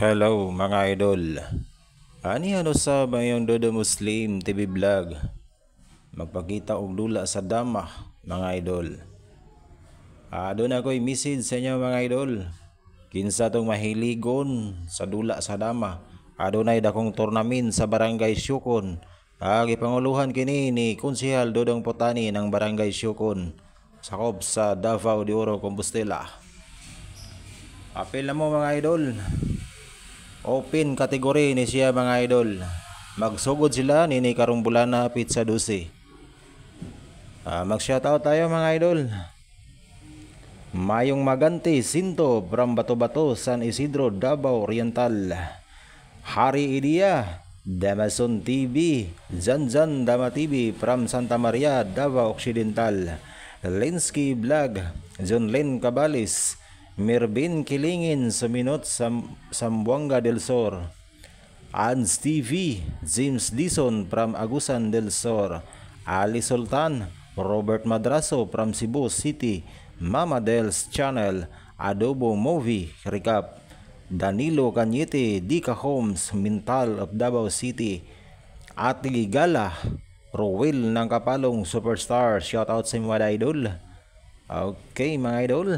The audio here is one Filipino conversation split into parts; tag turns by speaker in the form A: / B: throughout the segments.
A: Hello mga idol. Ano sa bayong Dodo Muslim TV vlog. Magpakita og dula sa dama mga idol. Doon ako'y message sa inyo mga idol. Kinsa tong mahiligon sa dula sa dama. Adunay dakong tournament sa Barangay Syukon. Gipanguluhan kini ni Konsehal Dodong Potani ng Barangay Syukon. Sakop sa Davao de Oro, Compostela. Apel na mo mga idol. Open kategory ni siya mga idol. Magsugod sila nini karong bulan na hapit sa 12. Mag-shoutout tayo mga idol. Mayong Magante Sinto from Bato-Bato, San Isidro, Davao Oriental. Hari Idia Damason TV, Janjan Dama TV from Santa Maria, Davao Occidental. Linsky Vlog, John Len Cabalis, Mervin Kilingin Suminot Sambuanga del Sur. Ans TV, James Dison from Agusan del Sur. Ali Sultan, Robert Madraso from Cebu City. Mama Del's Channel, Adobo Movie Recap. Danilo Cañete, Dika Homes, Mintal of Davao City. Ati Gala, Rowell ng Kapalong Superstar. Shoutout sa mga idol. Okay mga idol.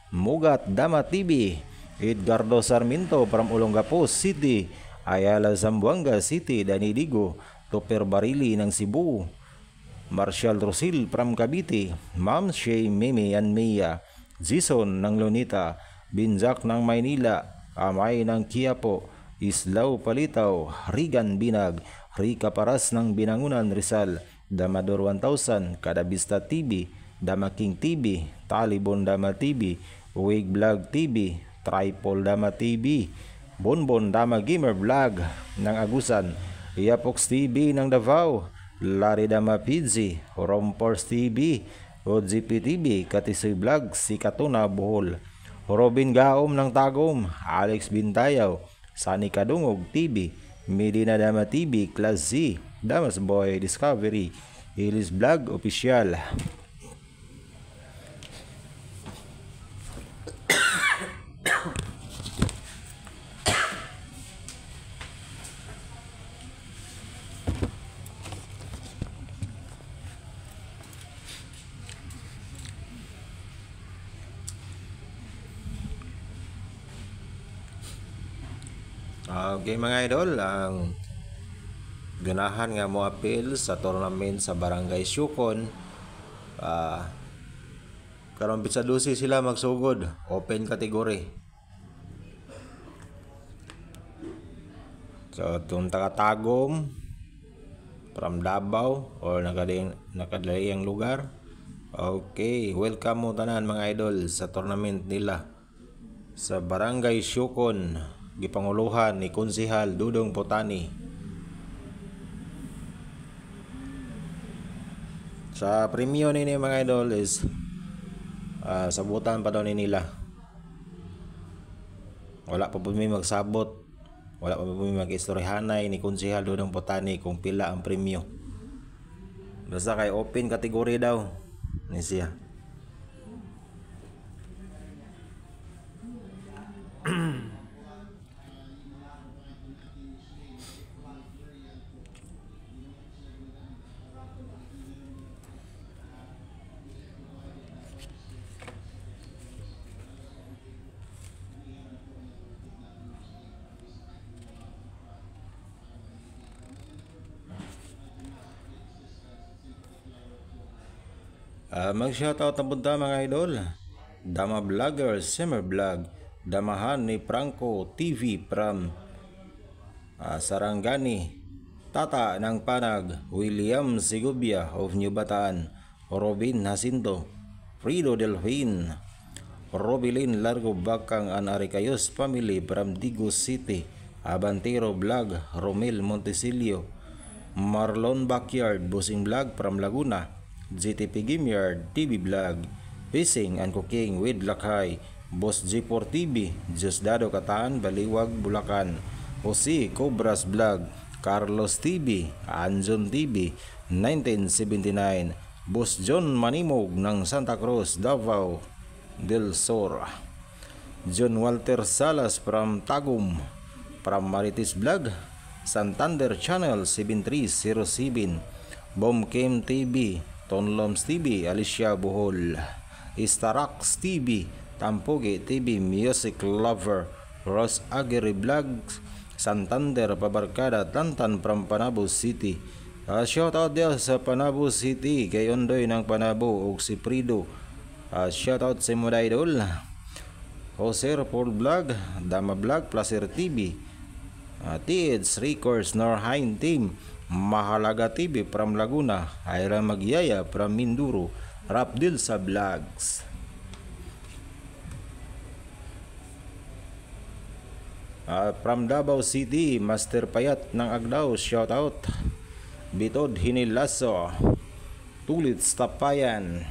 A: Mugat Dama TV, Edgardo Sarmiento from Olongapo City. Ayala Zamboanga City, Dani Digo, Topper Barili ng Cebu. Marshall Rosil from Cavite. Ma'am Shay Mimi and Mia. Jason ng Lunita. Binjak ng Maynila. Amay ng Quiapo. Islaw Palitaw. Rigan Binag. Rika Paras ng Binangunan Rizal. Damador 1000, Kadabista TV, Dama King TV, Talibon Dama TV, Wig Vlog TV, Tripol Dama TV, Bonbon Dama Gamer Vlog ng Agusan, Yapox TV ng Davao, Larry Dama Pizzi, Rompors TV, OGP TV, Katisoy Vlog, Sikatuna Bohol, Robin Gaom ng Tagum, Alex Bintayaw, Sani Kadungog TV, Medina Dama TV, Class Z, Damas Boy Discovery, Ilis Vlog Official. Okay mga idol, ang ganahan nga mo appeal sa tournament sa Barangay Syukon. Karon bitsa 12 sila magsugod, open category. So itong taga-Tagum from Davao or nakadalayang lugar. Okay, welcome mo tanan mga idol sa tournament nila sa Barangay Syukon, gipanguluhan ni Konsehal Dodong Potani. Sa premyo nini mga idol is sabutan pa daw nila. Wala pa po may magsabot. Wala pa po may mag-istoryahanay ni Konsehal Dodong Potani kung pila ang premyo. Basta kay open category daw ni siya. Mag-shoutout na punta mga idol. Dama Vlogger, Summer Vlog, Damahan ni Franco TV from Sarangani, Tata ng Panag, William Sigubia of New Bataan, Robin Jacinto, Frido Delfin, Robilin Largo Bakang and Aricayos Family from Digos City, Abantero Vlog, Romel Montesilio, Marlon Backyard Busing Vlog from Laguna, GTP Gameyard TV Vlog, Fishing and Cooking with Lakay, Boss G4 TV, Diosdado Kataan, Baliwag, Bulacan, Jose Cobras Vlog, Carlos TV, Anjon TV, 1979, Boss John Manimog ng Santa Cruz, Davao del Sur, John Walter Salas from Tagum, from Marites Vlog, Santander Channel 7307, Bomkem TV, Tonloms TV, Alicia Bohol, Istarax TV, Tampugi TV, Music Lover, Ross Aguirre Vlogs, Santander Pabarkada, Tantan from Panabo City. Shoutout din sa Panabo City kay Ondoy ng Panabo ug si Prido. Shoutout sa mga idol Jose Paul Vlog, Dama Vlog, Placer TV, Tids Records, Norhain Team, Mahalaga TV from Laguna, Ira Magyaya from Minduro, Rapdil sa Vlogs. From Davao City, Master Payat ng Agdao, shoutout. Bitod Hinilaso, Tulit Tapayan,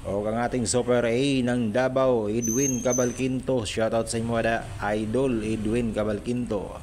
A: o ang ating Super A ng Davao, Edwin Cabalquinto, shoutout sa inyo ada, Idol Edwin Cabalquinto.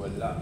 A: Wala.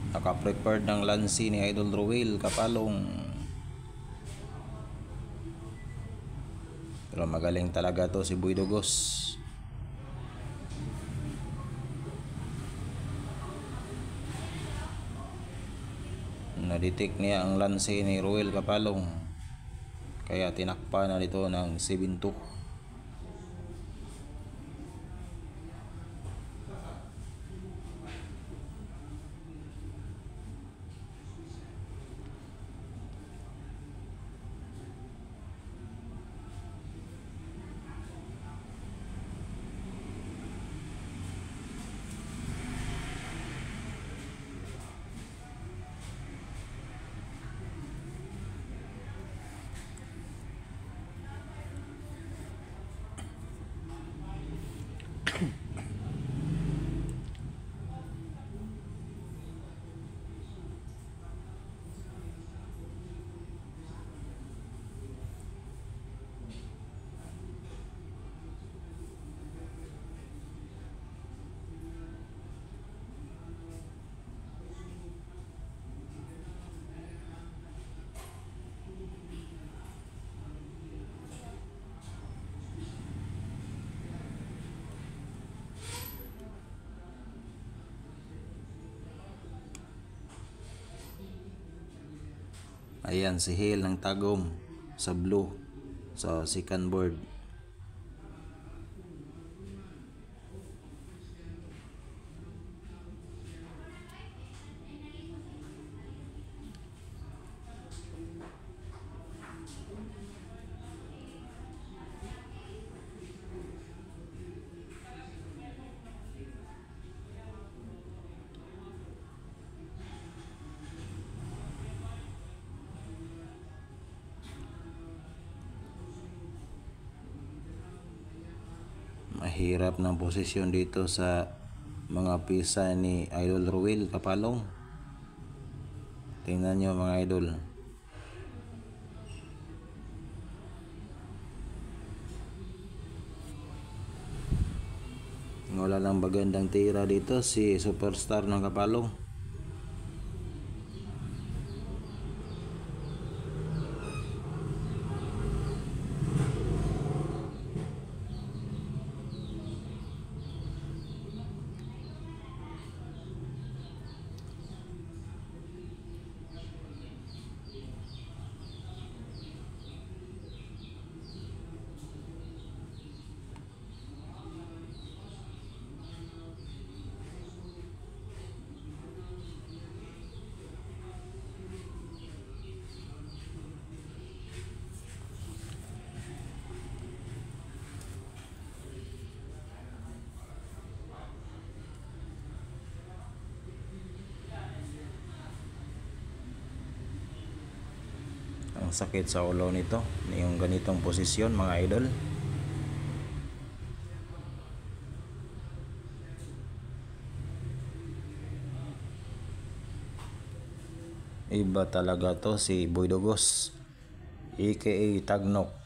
A: Naka-prepared ng lansi ni Idol Ruel Kapalong. Pero magaling talaga to si Boy Dugos. Nadetect niya ang lansi ni Ruel Kapalong, kaya tinakpa na dito ng 7-2. Ayan si Hale ng Tagum sa blue sa second board. Mahirap ng posisyon dito sa mga pisa ni Idol Ruel Kapalong. Tingnan nyo mga idol. Wala lang magandang tira dito si superstar ng Kapalong. Ang sakit sa ulo nito, yung ganitong posisyon mga idol. Iba talaga to si Boy Dugos, aka Tagnok.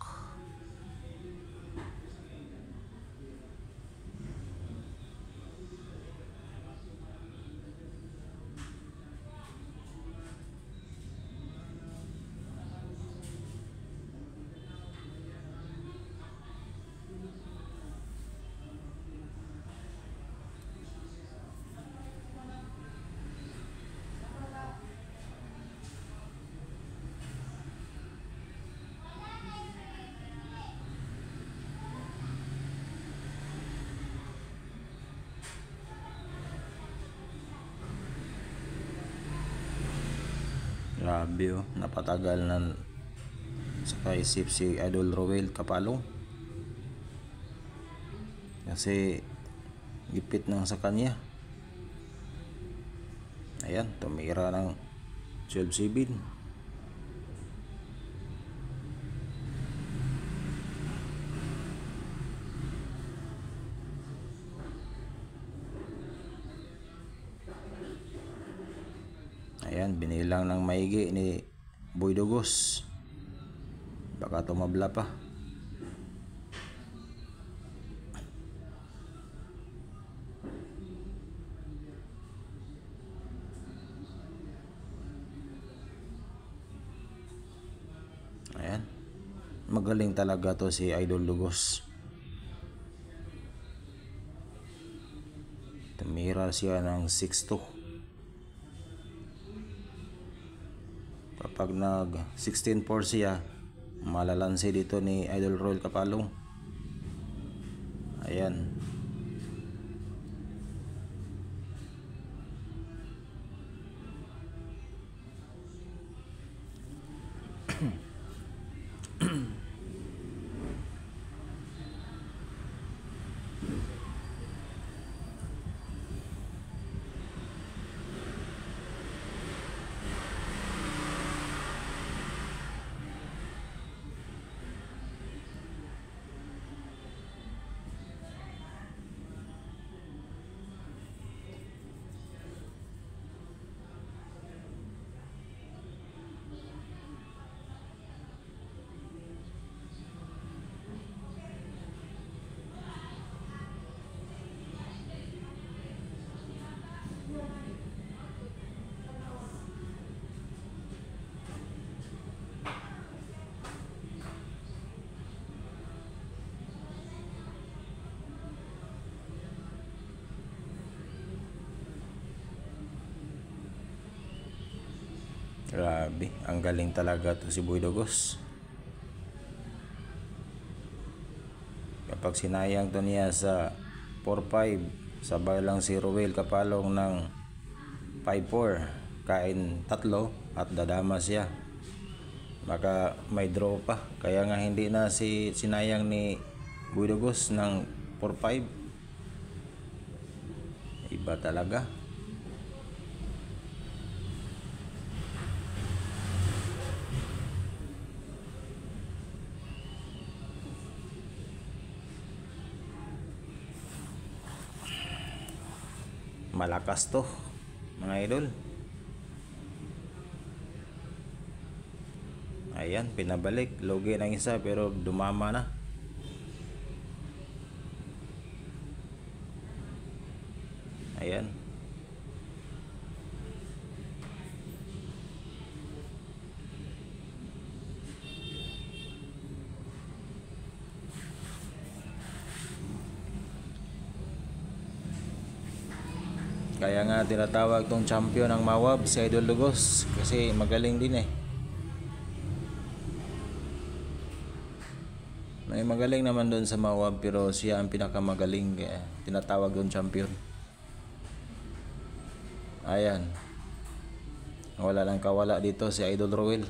A: Grabe oh, napatagal na sa kaisip si Idol Ruel Kapalong. Kasi gipit nang sa kanya. Ayan, tumira ng 12-7. Ayan, binilang ng maigi ni Boy Dugos. Baka tumabla pa. magaling talaga to si Idol Lugos. Tumira siya ng 6-2. Kapag nag 16-4 siya, malalansi dito ni Idol Roel Kapalong. Ayan. Grabe, ang galing talaga to si Boy Dugos. Kapag sinayang to niya sa 4-5, sabay lang si Roel Kapalong ng 5-4, kain 3 at dadama siya. Baka may draw pa. Kaya nga hindi na sinayang ni Boy Dugos ng 4-5. Iba talaga. Malakas to, mga idol. Ayan, pinabalik. Logi ng isa pero dumama na. Ayan. Kaya nga tinatawag tong champion ng Mawab si Idol Lugos kasi magaling din eh. May magaling naman doon sa Mawab pero siya ang pinakamagaling kaya tinatawag doon champion. Ayan. Wala lang kawala dito si Idol Roel.